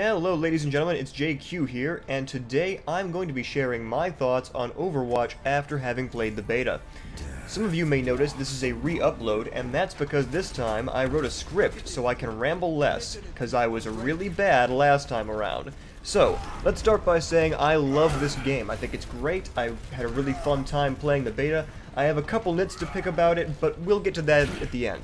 Hello ladies and gentlemen, it's JQ here, and today I'm going to be sharing my thoughts on Overwatch after having played the beta. Some of you may notice this is a re-upload, and that's because this time I wrote a script so I can ramble less, because I was really bad last time around. So, let's start by saying I love this game. I think it's great. I had a really fun time playing the beta. I have a couple nits to pick about it, but we'll get to that at the end.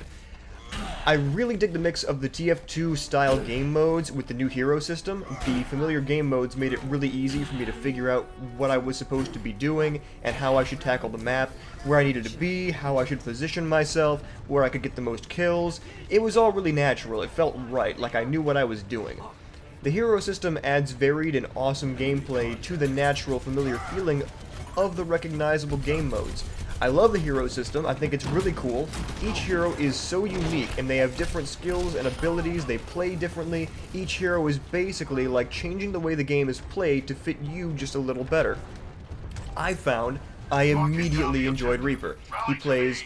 I really dig the mix of the TF2 style game modes with the new hero system. The familiar game modes made it really easy for me to figure out what I was supposed to be doing and how I should tackle the map, where I needed to be, how I should position myself, where I could get the most kills. It was all really natural. It felt right, like I knew what I was doing. The hero system adds varied and awesome gameplay to the natural, familiar feeling of the recognizable game modes. I love the hero system. I think it's really cool. Each hero is so unique, and they have different skills and abilities. They play differently. Each hero is basically like changing the way the game is played to fit you just a little better. I found I immediately enjoyed Reaper. He plays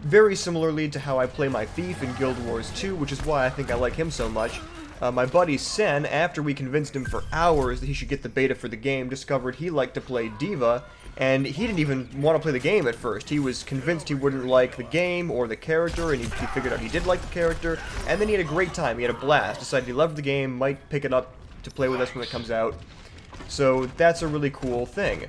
very similarly to how I play my Thief in Guild Wars 2, which is why I think I like him so much. My buddy Sen, after we convinced him for hours that he should get the beta for the game, discovered he liked to play D.Va, and he didn't even want to play the game at first. He was convinced he wouldn't like the game or the character, and he figured out he did like the character, and then he had a great time. He had a blast, decided he loved the game, might pick it up to play with us when it comes out. So that's a really cool thing.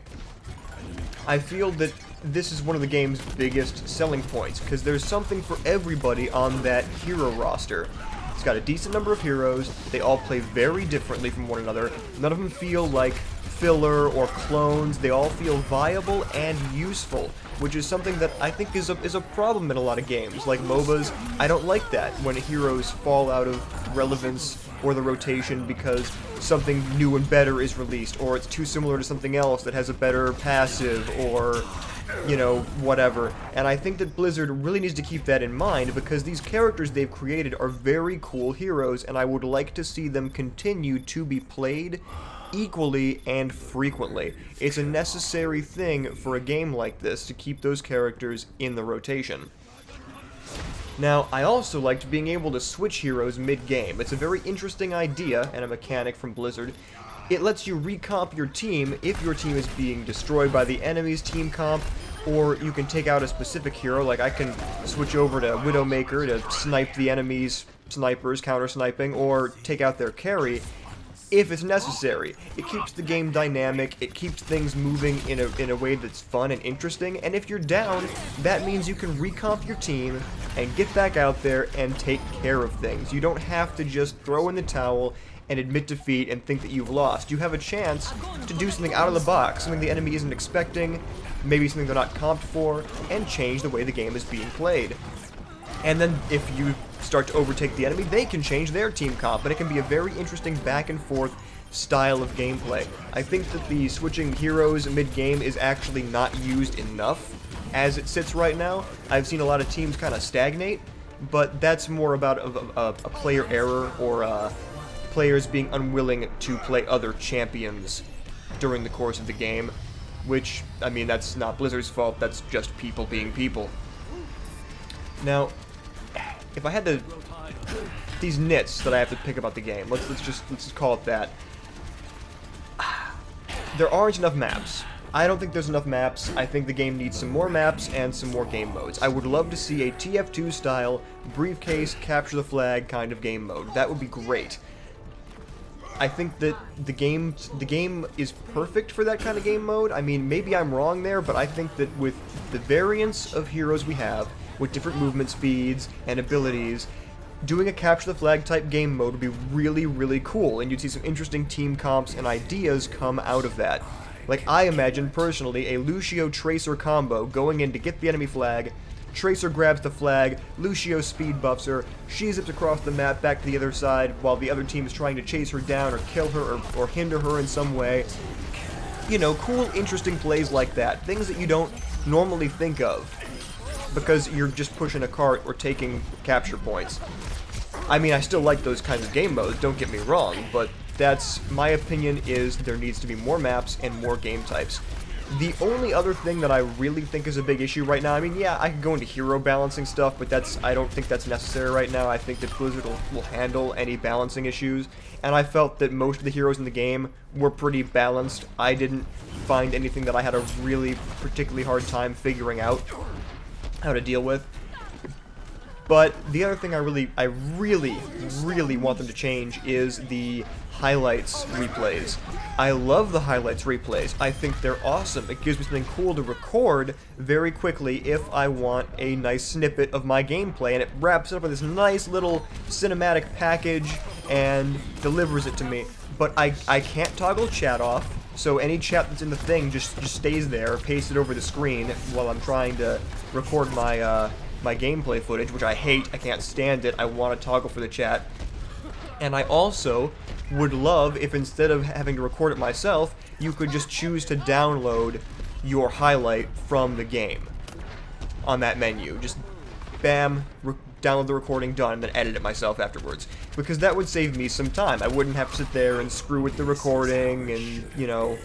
I feel that this is one of the game's biggest selling points, because there's something for everybody on that hero roster. It's got a decent number of heroes. They all play very differently from one another. None of them feel like filler or clones. They all feel viable and useful, which is something that I think is a problem in a lot of games. Like MOBAs, I don't like that when heroes fall out of relevance or the rotation because something new and better is released, or it's too similar to something else that has a better passive, or you know, whatever. And I think that Blizzard really needs to keep that in mind, because these characters they've created are very cool heroes, and I would like to see them continue to be played equally and frequently. It's a necessary thing for a game like this to keep those characters in the rotation. Now, I also liked being able to switch heroes mid-game. It's a very interesting idea and a mechanic from Blizzard. It lets you recomp your team if your team is being destroyed by the enemy's team comp, or you can take out a specific hero, like I can switch over to Widowmaker to snipe the enemy's snipers, counter-sniping, or take out their carry if it's necessary. It keeps the game dynamic, it keeps things moving in a way that's fun and interesting, and if you're down, that means you can recomp your team and get back out there and take care of things. You don't have to just throw in the towel and admit defeat and think that you've lost. You have a chance to do something out of the box, something the enemy isn't expecting, maybe something they're not comped for, and change the way the game is being played. And then if you start to overtake the enemy, they can change their team comp, and it can be a very interesting back and forth style of gameplay. I think that the switching heroes mid-game is actually not used enough as it sits right now. I've seen a lot of teams kind of stagnate, but that's more about a player error, or players being unwilling to play other champions during the course of the game, which, I mean, that's not Blizzard's fault, that's just people being people. Now, if I had to, these nits that I have to pick about the game, let's just call it that. There aren't enough maps. I don't think there's enough maps. I think the game needs some more maps and some more game modes. I would love to see a TF2 style briefcase capture the flag kind of game mode. That would be great. I think that the game is perfect for that kind of game mode. I mean, maybe I'm wrong there, but I think that with the variance of heroes we have, with different movement speeds and abilities, doing a capture the flag type game mode would be really, really cool, and you'd see some interesting team comps and ideas come out of that. Like, I imagine personally a Lucio Tracer combo going in to get the enemy flag. Tracer grabs the flag, Lucio speed buffs her, she zips across the map back to the other side while the other team is trying to chase her down or kill her or hinder her in some way. You know, cool, interesting plays like that. Things that you don't normally think of because you're just pushing a cart or taking capture points. I mean, I still like those kinds of game modes, don't get me wrong, but that's, my opinion is there needs to be more maps and more game types. The only other thing that I really think is a big issue right now, I mean, yeah, I could go into hero balancing stuff, but I don't think that's necessary right now. I think that Blizzard will handle any balancing issues, and I felt that most of the heroes in the game were pretty balanced. I didn't find anything that I had a really particularly hard time figuring out how to deal with. But the other thing I really want them to change is the highlights replays. I love the highlights replays. I think they're awesome. It gives me something cool to record very quickly if I want a nice snippet of my gameplay, and it wraps it up with this nice little cinematic package and delivers it to me. But I can't toggle chat off, so any chat that's in the thing just stays there, pasted over the screen while I'm trying to record my my gameplay footage, which I hate. I can't stand it. I want to toggle for the chat. And I also would love if instead of having to record it myself, you could just choose to download your highlight from the game on that menu. Just bam, download the recording, done, and then edit it myself afterwards. Because that would save me some time. I wouldn't have to sit there and screw with the recording and, you know,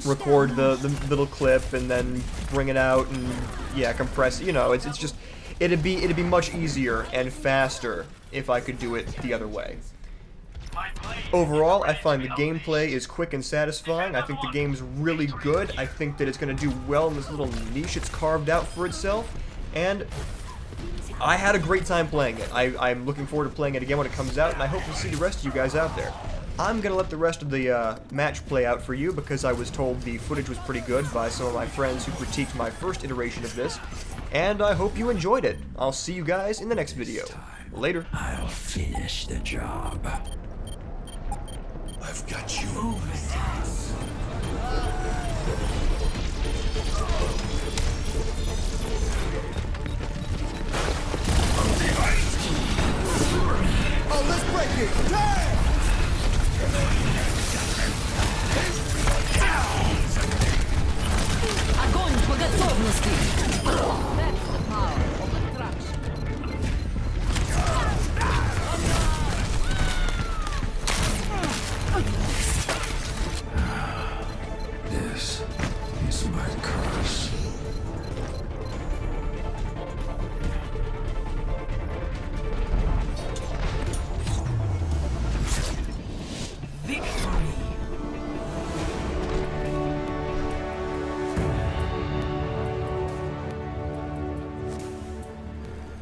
record the little clip and then bring it out and, yeah, compress it. You know, it's just, it'd be much easier and faster if I could do it the other way. Overall, I find the gameplay is quick and satisfying. I think the game's really good. I think that it's going to do well in this little niche it's carved out for itself, and I had a great time playing it. I'm looking forward to playing it again when it comes out, and I hope to see the rest of you guys out there. I'm going to let the rest of the match play out for you because I was told the footage was pretty good by some of my friends who critiqued my first iteration of this, and I hope you enjoyed it. I'll see you guys in the next video. Later. I'll finish the job. I've got you. Oh, let's break it! Damn! Огонь по готовности! That's the power of attraction. This is my curse. Victory!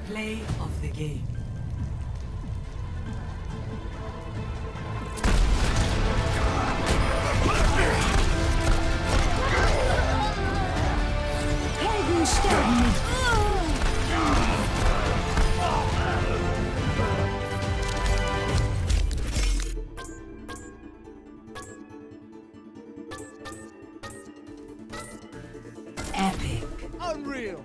Play of the game. Epic. Unreal!